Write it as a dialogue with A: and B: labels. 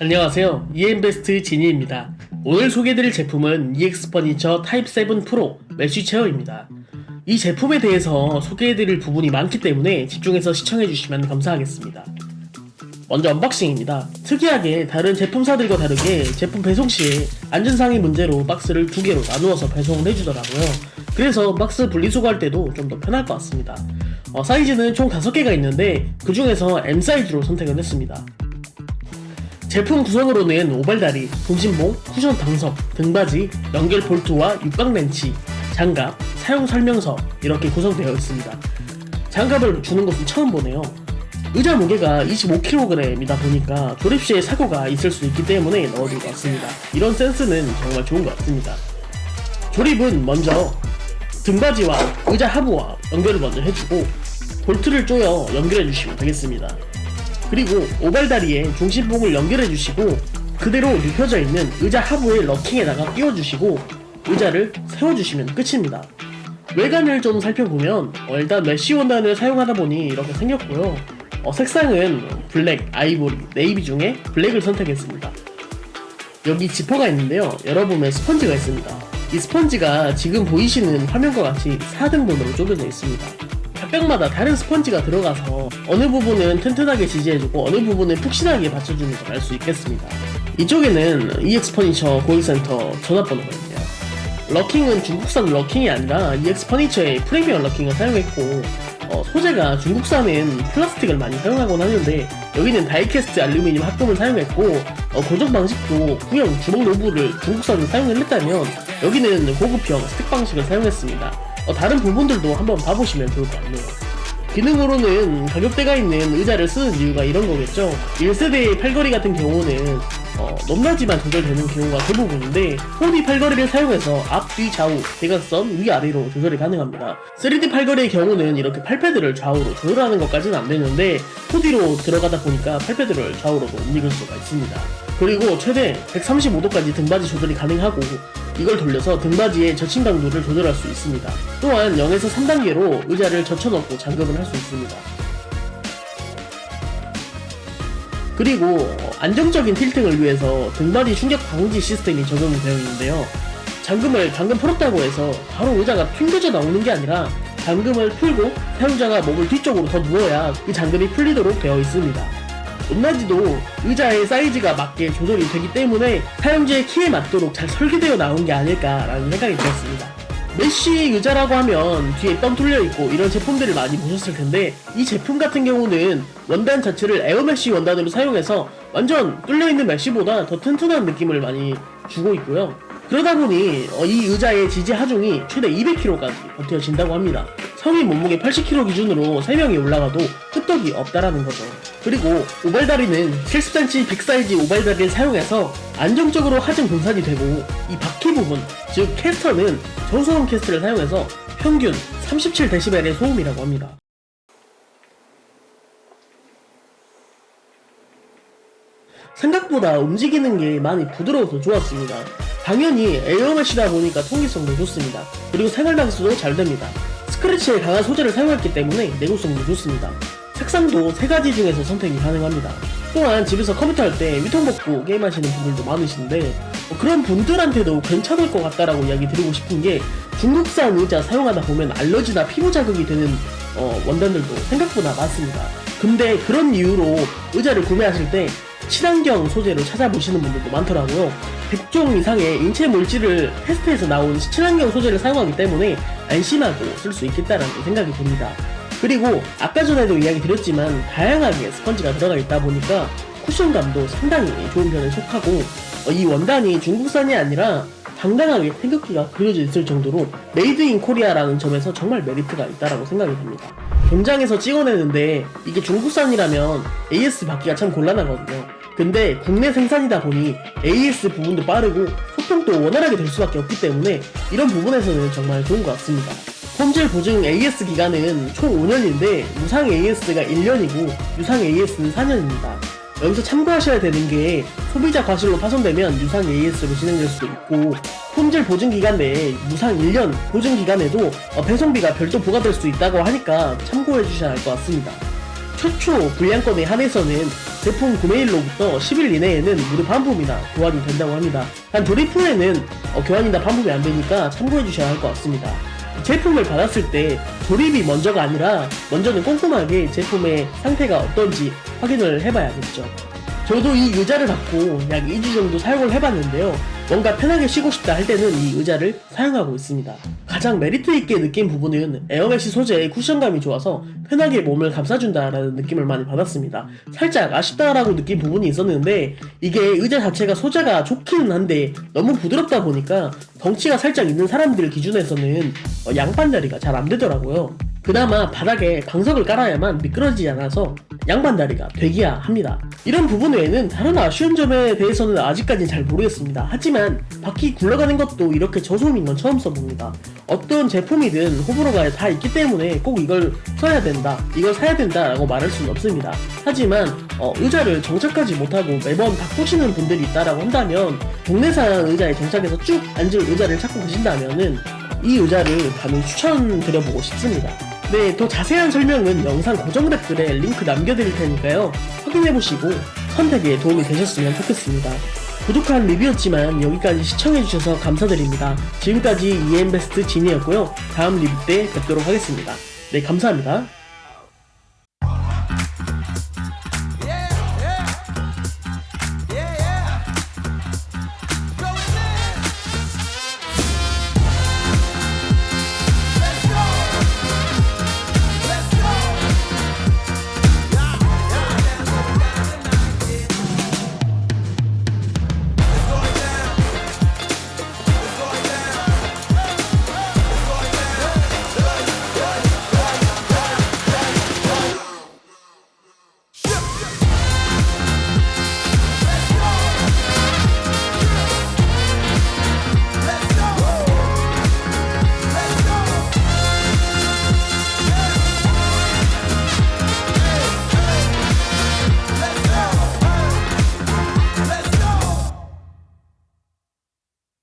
A: 안녕하세요. 이엠베스트 지니입니다. 오늘 소개해드릴 제품은 EX 퍼니처 타입 7 프로 메쉬 체어입니다. 이 제품에 대해서 소개해드릴 부분이 많기 때문에 집중해서 시청해주시면 감사하겠습니다. 먼저 언박싱입니다. 특이하게 다른 제품사들과 다르게 제품 배송 시에 안전상의 문제로 박스를 두 개로 나누어서 배송을 해주더라고요. 그래서 박스 분리수거할 때도 좀 더 편할 것 같습니다. 사이즈는 총 5개가 있는데 그 중에서 M 사이즈로 선택을 했습니다. 제품 구성으로는 오발다리, 동심봉, 쿠션 방석, 등받이, 연결 볼트와 육각 렌치, 장갑, 사용 설명서 이렇게 구성되어 있습니다. 장갑을 주는 것은 처음 보네요. 의자 무게가 25kg이다 보니까 조립 시에 사고가 있을 수 있기 때문에 넣어두고 왔습니다. 이런 센스는 정말 좋은 것 같습니다. 조립은 먼저 등받이와 의자 하부와 연결을 먼저 해주고 볼트를 조여 연결해 주시면 되겠습니다. 그리고 오발다리에 중심봉을 연결해 주시고 그대로 눕혀져 있는 의자 하부의 럭킹에다가 끼워주시고 의자를 세워주시면 끝입니다. 외관을 좀 살펴보면 일단 메쉬 원단을 사용하다 보니 이렇게 생겼고요. 색상은 블랙, 아이보리, 네이비 중에 블랙을 선택했습니다. 여기 지퍼가 있는데요. 열어보면 스펀지가 있습니다. 이 스펀지가 지금 보이시는 화면과 같이 4등분으로 쪼개져 있습니다. 벽마다 다른 스펀지가 들어가서 어느 부분은 튼튼하게 지지해주고 어느 부분은 푹신하게 받쳐주는 걸 알 수 있겠습니다. 이쪽에는 EX 퍼니처 고객센터 전화번호가 있네요. 럭킹은 중국산 럭킹이 아니라 EX 퍼니처의 프리미엄 럭킹을 사용했고 소재가 중국산은 플라스틱을 많이 사용하곤 하는데 여기는 다이캐스트 알루미늄 합금을 사용했고 고정 방식도 구형 주먹 노브를 중국산을 사용을 했다면 여기는 고급형 스틱 방식을 사용했습니다. 다른 부분들도 한번 봐보시면 좋을 것 같네요. 기능으로는 가격대가 있는 의자를 쓰는 이유가 이런 거겠죠. 1세대의 팔걸이 같은 경우는 높낮이만 조절되는 경우가 대부분인데 4D 팔걸이를 사용해서 앞, 뒤, 좌우, 대각선, 위아래로 조절이 가능합니다. 3D 팔걸이의 경우는 이렇게 팔패드를 좌우로 조절하는 것까지는 안 되는데 4D로 들어가다 보니까 팔패드를 좌우로도 움직일 수가 있습니다. 그리고 최대 135도까지 등받이 조절이 가능하고 이걸 돌려서 등받이의 젖힘 강도를 조절할 수 있습니다. 또한 0에서 3단계로 의자를 젖혀놓고 잠금을 할 수 있습니다. 그리고 안정적인 틸팅을 위해서 등받이 충격 방지 시스템이 적용이 되어 있는데요. 잠금을 방금 풀었다고 해서 바로 의자가 튕겨져 나오는 게 아니라 잠금을 풀고 사용자가 목을 뒤쪽으로 더 누워야 이 잠금이 풀리도록 되어 있습니다. 높낮이도 의자의 사이즈가 맞게 조절이 되기 때문에 사용자의 키에 맞도록 잘 설계되어 나온 게 아닐까라는 생각이 들었습니다. 메쉬 의자라고 하면 뒤에 뻥 뚫려있고 이런 제품들을 많이 보셨을 텐데 이 제품 같은 경우는 원단 자체를 에어메쉬 원단으로 사용해서 완전 뚫려있는 메쉬보다 더 튼튼한 느낌을 많이 주고 있고요. 그러다 보니 이 의자의 지지 하중이 최대 200kg까지 버텨진다고 합니다. 성인 몸무게 80kg 기준으로 3명이 올라가도 끄떡이 없다라는 거죠. 그리고 오발다리는 70cm 빅사이즈 오발다리를 사용해서 안정적으로 하중 분산이 되고 이 바퀴 부분, 즉 캐스터는 저소음 캐스트를 사용해서 평균 37dB의 소음이라고 합니다. 생각보다 움직이는 게 많이 부드러워서 좋았습니다. 당연히 에어메쉬다 보니까 통기성도 좋습니다. 그리고 생활 방수도 잘 됩니다. 스크래치에 강한 소재를 사용했기 때문에 내구성도 좋습니다. 색상도 3가지 중에서 선택이 가능합니다. 또한 집에서 컴퓨터 할 때 위통 벗고 게임하시는 분들도 많으신데 그런 분들한테도 괜찮을 것 같다라고 이야기 드리고 싶은 게 중국산 의자 사용하다 보면 알러지나 피부 자극이 되는 원단들도 생각보다 많습니다. 근데 그런 이유로 의자를 구매하실 때 친환경 소재로 찾아보시는 분들도 많더라고요. 100종 이상의 인체 물질을 테스트해서 나온 친환경 소재를 사용하기 때문에 안심하고 쓸 수 있겠다라는 생각이 듭니다. 그리고 아까 전에도 이야기 드렸지만 다양하게 스펀지가 들어가 있다 보니까 쿠션감도 상당히 좋은 편에 속하고 이 원단이 중국산이 아니라 당당하게 태극기가 그려져 있을 정도로 메이드 인 코리아라는 점에서 정말 메리트가 있다라고 생각이 듭니다. 공장에서 찍어내는데 이게 중국산이라면 AS 받기가 참 곤란하거든요. 근데 국내 생산이다 보니 AS 부분도 빠르고 소통도 원활하게 될 수밖에 없기 때문에 이런 부분에서는 정말 좋은 것 같습니다. 품질 보증 AS 기간은 총 5년인데 무상 AS가 1년이고 유상 AS는 4년입니다. 여기서 참고하셔야 되는 게 소비자 과실로 파손되면 유상 AS로 진행될 수도 있고 품질 보증 기간 내에 무상 1년 보증 기간에도 배송비가 별도 부과될 수 있다고 하니까 참고해 주셔야 할 것 같습니다. 최초 불량권에 한해서는 제품 구매일로부터 10일 이내에는 무료 반품이나 교환이 된다고 합니다. 단 조립 후에는 교환이나 반품이 안 되니까 참고해 주셔야 할 것 같습니다. 제품을 받았을 때 조립이 먼저가 아니라 먼저는 꼼꼼하게 제품의 상태가 어떤지 확인을 해봐야겠죠. 저도 이 의자를 받고 약 2주 정도 사용을 해봤는데요. 뭔가 편하게 쉬고 싶다 할 때는 이 의자를 사용하고 있습니다. 가장 메리트 있게 느낀 부분은 에어메쉬 소재의 쿠션감이 좋아서 편하게 몸을 감싸준다라는 느낌을 많이 받았습니다. 살짝 아쉽다라고 느낀 부분이 있었는데 이게 의자 자체가 소재가 좋기는 한데 너무 부드럽다 보니까 덩치가 살짝 있는 사람들 기준에서는 양반다리가 잘 안 되더라고요. 그나마 바닥에 방석을 깔아야만 미끄러지지 않아서 양반다리가 되기야 합니다. 이런 부분 외에는 다른 아쉬운 점에 대해서는 아직까지 잘 모르겠습니다. 하지만 바퀴 굴러가는 것도 이렇게 저소음인 건 처음 써봅니다. 어떤 제품이든 호불호가 다 있기 때문에 꼭 이걸 써야 된다, 이걸 사야 된다 라고 말할 수는 없습니다. 하지만 의자를 정착하지 못하고 매번 바꾸시는 분들이 있다라고 한다면 국내산 의자에 정착해서 쭉 앉을 의자를 찾고 계신다면은 이 의자를 감히 추천드려보고 싶습니다. 네, 더 자세한 설명은 영상 고정 댓글에 링크 남겨드릴 테니까요. 확인해보시고 선택에 도움이 되셨으면 좋겠습니다. 부족한 리뷰였지만 여기까지 시청해주셔서 감사드립니다. 지금까지 EM베스트 진이었고요. 다음 리뷰 때 뵙도록 하겠습니다. 네, 감사합니다.